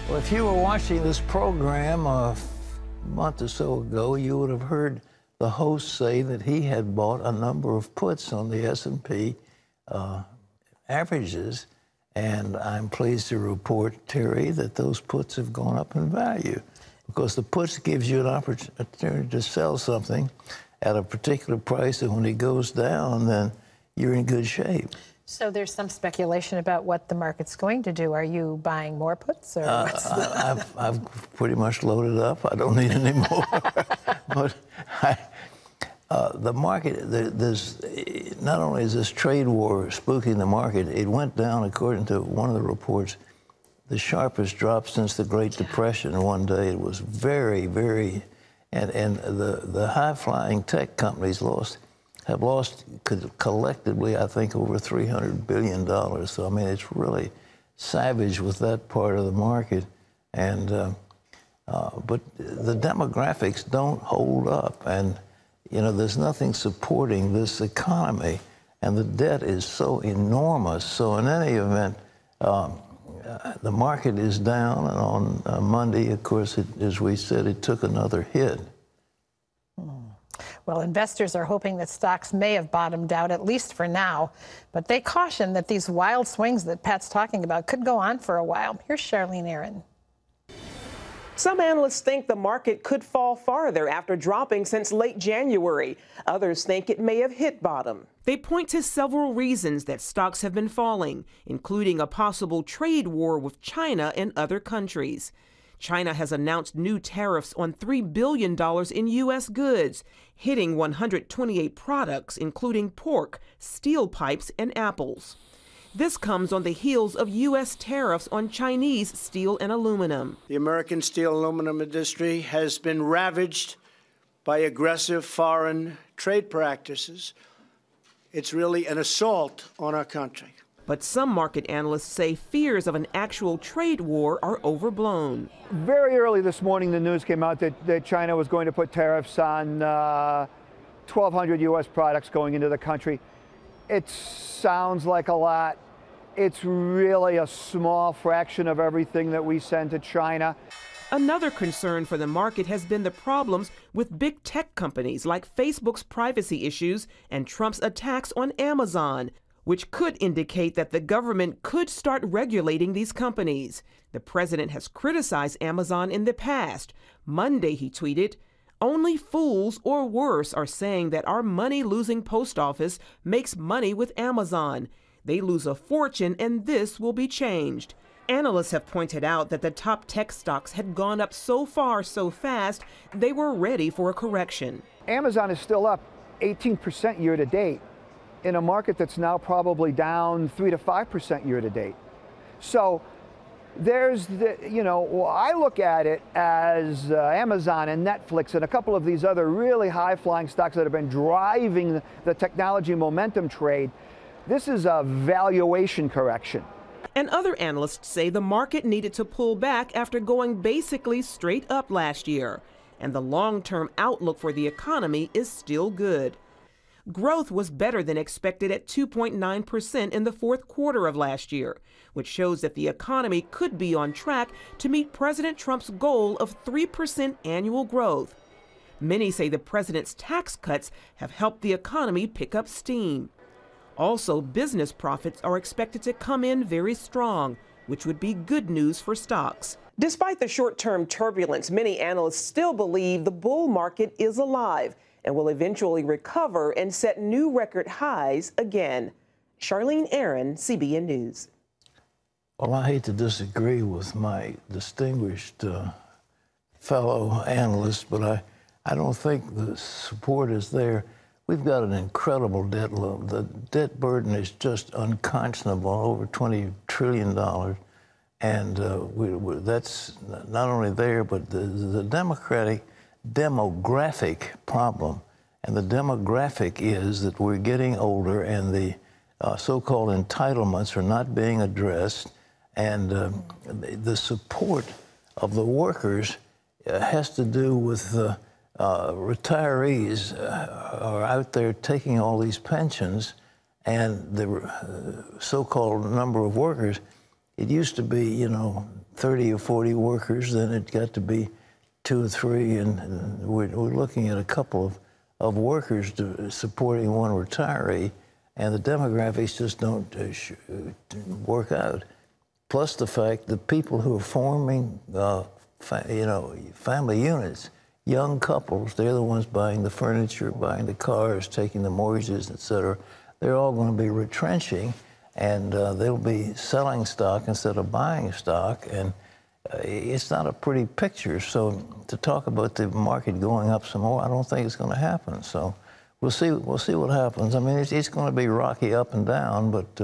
Well, if you were watching this program a month or so ago, you would have heard the host say that he had bought a number of puts on the S&P averages, and I'm pleased to report, Terry, that those puts have gone up in value because the puts gives you an opportunity to sell something at a particular price, and when it goes down, then you're in good shape. So there's some speculation about what the market's going to do. Are you buying more puts? Or I've pretty much loaded up. I don't need any more. But the market, there's not only is this trade war spooking the market, it went down, according to one of the reports, the sharpest drop since the Great Depression in one day. It was very, very, and the high-flying tech companies have lost collectively, I think, over $300 billion. So, I mean, it's really savage with that part of the market. And, but the demographics don't hold up. And, you know, there's nothing supporting this economy. And the debt is so enormous. So in any event, the market is down. And on Monday, of course, as we said, it took another hit. Well, investors are hoping that stocks may have bottomed out, at least for now. But they caution that these wild swings that Pat's talking about could go on for a while. Here's Charlene Aaron. Some analysts think the market could fall farther after dropping since late January. Others think it may have hit bottom. They point to several reasons that stocks have been falling, including a possible trade war with China and other countries. China has announced new tariffs on $3 billion in U.S. goods, hitting 128 products, including pork, steel pipes, and apples. This comes on the heels of U.S. tariffs on Chinese steel and aluminum. The American steel and aluminum industry has been ravaged by aggressive foreign trade practices. It's really an assault on our country. But some market analysts say fears of an actual trade war are overblown. Very early this morning, the news came out that China was going to put tariffs on 1,200 U.S. products going into the country. It sounds like a lot. It's really a small fraction of everything that we send to China. Another concern for the market has been the problems with big tech companies like Facebook's privacy issues and Trump's attacks on Amazon, which could indicate that the government could start regulating these companies. The president has criticized Amazon in the past. Monday, he tweeted, "Only fools or worse are saying that our money-losing post office makes money with Amazon. They lose a fortune, and this will be changed." Analysts have pointed out that the top tech stocks had gone up so far so fast, they were ready for a correction. Amazon is still up 18% year to date in a market that's now probably down 3 to 5% year to date. So there's the, you know, I look at it as Amazon and Netflix and a couple of these other really high-flying stocks that have been driving the technology momentum trade. This is a valuation correction. And other analysts say the market needed to pull back after going basically straight up last year. And the long-term outlook for the economy is still good. Growth was better than expected at 2.9% in the fourth quarter of last year, which shows that the economy could be on track to meet President Trump's goal of 3% annual growth. Many say the president's tax cuts have helped the economy pick up steam. Also, business profits are expected to come in very strong, which would be good news for stocks. Despite the short-term turbulence, many analysts still believe the bull market is alive and will eventually recover and set new record highs again. Charlene Aaron, CBN News. Well, I hate to disagree with my distinguished fellow analysts, but I don't think the support is there. We've got an incredible debt load. The debt burden is just unconscionable, over $20 trillion. And that's not only there, but the demographic problem. And the demographic is that we're getting older and the so-called entitlements are not being addressed. And the support of the workers has to do with retirees are out there taking all these pensions, and the so-called number of workers, it used to be, you know, 30 or 40 workers, then it got to be 2 or 3, and we're looking at a couple of workers supporting one retiree, and the demographics just don't work out. Plus the fact that people who are forming, family units, young couples, they're the ones buying the furniture, buying the cars, taking the mortgages, et cetera. They're all going to be retrenching, and they'll be selling stock instead of buying stock, and it's not a pretty picture. So to talk about the market going up some more, I don't think it's going to happen. So we'll see what happens. I mean, it's going to be rocky up and down, but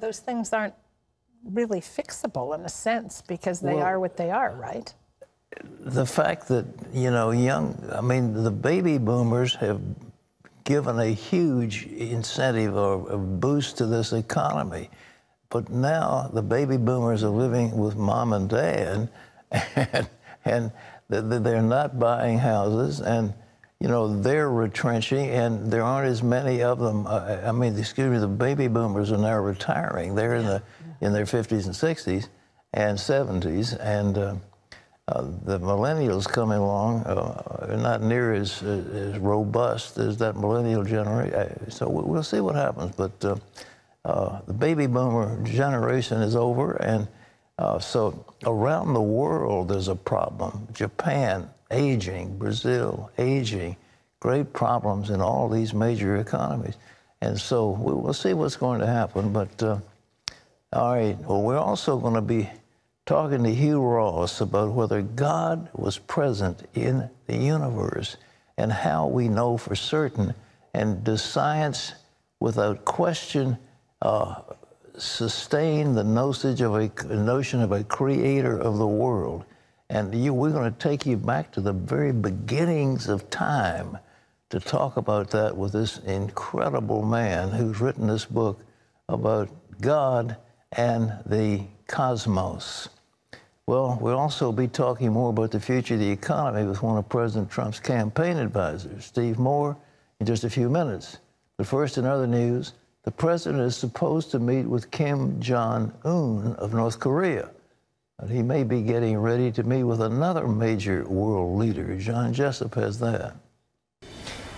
those things aren't really fixable in a sense because they are what they are, right? The fact that, the baby boomers have given a huge incentive or a boost to this economy. But now the baby boomers are living with mom and dad, and they're not buying houses, and they're retrenching, and there aren't as many of them. The baby boomers are now retiring. They're in their 50s and 60s and 70s, and the millennials coming along are not near as robust as that millennial generation. So we'll see what happens, but the baby boomer generation is over, and so around the world there's a problem. Japan, aging, Brazil, aging, great problems in all these major economies. And so we'll see what's going to happen. But, all right, well, we're also going to be talking to Hugh Ross about whether God was present in the universe and how we know for certain, and does science, without question, sustain the notion of a creator of the world. And we're going to take you back to the very beginnings of time to talk about that with this incredible man who's written this book about God and the cosmos. Well, we'll also be talking more about the future of the economy with one of President Trump's campaign advisors, Steve Moore, in just a few minutes. But first, in other news, the president is supposed to meet with Kim Jong-un of North Korea. And he may be getting ready to meet with another major world leader. John Jessup has that.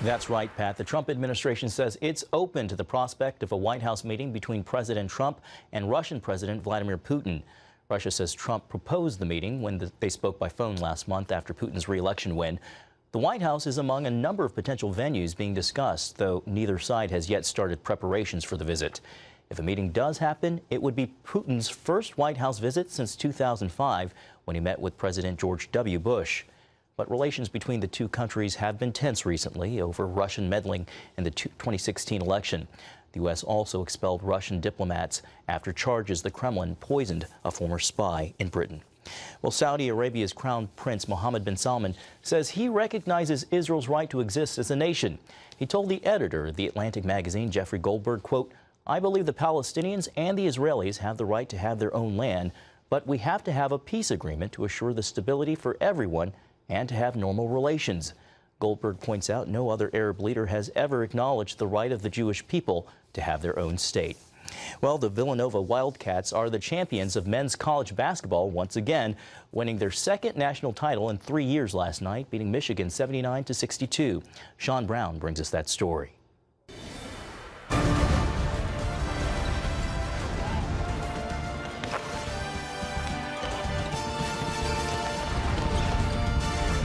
That's right, Pat. The Trump administration says it's open to the prospect of a White House meeting between President Trump and Russian President Vladimir Putin. Russia says Trump proposed the meeting when they spoke by phone last month after Putin's re-election win. The White House is among a number of potential venues being discussed, though neither side has yet started preparations for the visit. If a meeting does happen, it would be Putin's first White House visit since 2005, when he met with President George W. Bush. But relations between the two countries have been tense recently over Russian meddling in the 2016 election. The U.S. also expelled Russian diplomats after charges the Kremlin poisoned a former spy in Britain. Well, Saudi Arabia's Crown Prince Mohammed bin Salman says he recognizes Israel's right to exist as a nation. He told the editor of The Atlantic magazine, Jeffrey Goldberg, quote, "I believe the Palestinians and the Israelis have the right to have their own land, but we have to have a peace agreement to assure the stability for everyone and to have normal relations." Goldberg points out no other Arab leader has ever acknowledged the right of the Jewish people to have their own state. Well, the Villanova Wildcats are the champions of men's college basketball once again, winning their second national title in 3 years last night, beating Michigan 79-62. Sean Brown brings us that story.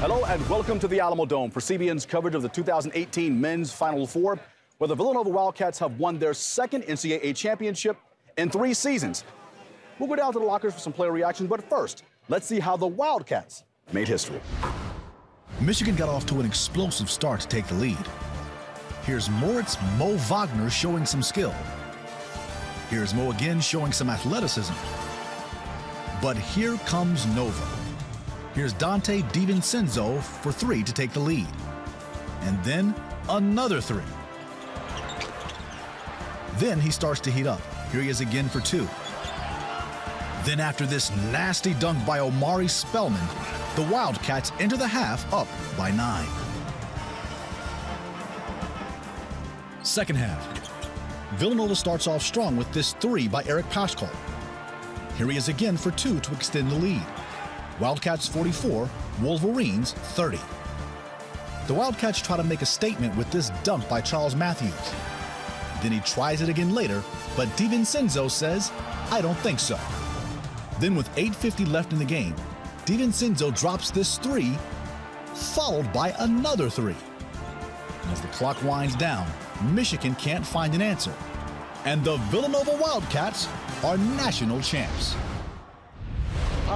Hello and welcome to the Alamo Dome for CBN's coverage of the 2018 Men's Final Four, where the Villanova Wildcats have won their second NCAA championship in 3 seasons. We'll go down to the lockers for some player reactions, but first, let's see how the Wildcats made history. Michigan got off to an explosive start to take the lead. Here's Moritz Mo Wagner showing some skill. Here's Mo again showing some athleticism. But here comes Nova. Here's Dante DiVincenzo for 3 to take the lead. And then another 3. Then he starts to heat up. Here he is again for 2. Then after this nasty dunk by Omari Spellman, the Wildcats enter the half up by 9. Second half, Villanova starts off strong with this 3 by Eric Paschal. Here he is again for 2 to extend the lead. Wildcats 44, Wolverines 30. The Wildcats try to make a statement with this dunk by Charles Matthews. Then he tries it again later, but DiVincenzo says, "I don't think so." Then with 8:50 left in the game, DiVincenzo drops this 3, followed by another 3. And as the clock winds down, Michigan can't find an answer. And the Villanova Wildcats are national champs.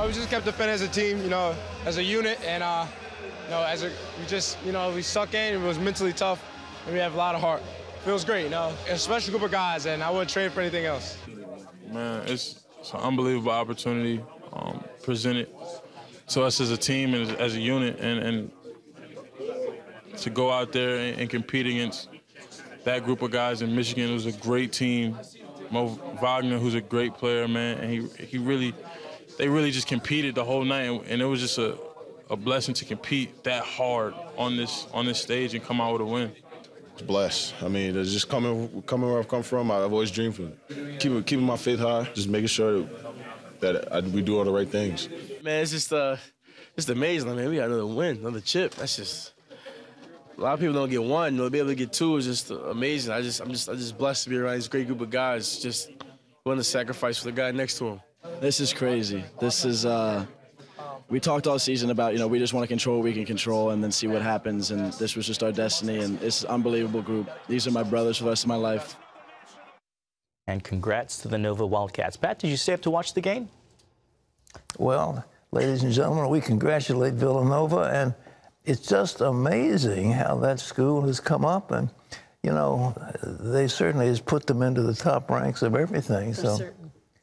We just kept defending as a team, as a unit, and we suck in. It was mentally tough, and we have a lot of heart. Feels great, a special group of guys, and I wouldn't trade for anything else. Man, it's an unbelievable opportunity presented to us as a team and as a unit, and to go out there and compete against that group of guys in Michigan. It was a great team. Mo Wagner, who's a great player, man, and they really just competed the whole night, and it was just a blessing to compete that hard on this stage and come out with a win. Blessed. I mean, it's just coming where I've come from. I've always dreamed for keeping my faith high, just making sure that we do all the right things. Man, it's just amazing. I mean, we got another win, another chip. That's just a lot of people don't get one. To be able to get 2 is just amazing. I'm just blessed to be around this great group of guys. Just willing to sacrifice for the guy next to him. This is crazy. This is. We talked all season about, we just want to control what we can control and then see what happens, and this was just our destiny, and it's an unbelievable group. These are my brothers for the rest of my life. And congrats to the Nova Wildcats. Pat, did you stay up to watch the game? Well, ladies and gentlemen, we congratulate Villanova, and it's just amazing how that school has come up, and, they certainly has put them into the top ranks of everything. For certain.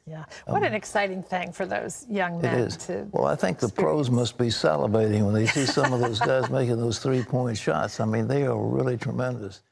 Yeah. What an exciting thing for those young men. It is. To well, I think the pros must be salivating when they see some of those guys making those 3-point shots. I mean, they are really tremendous.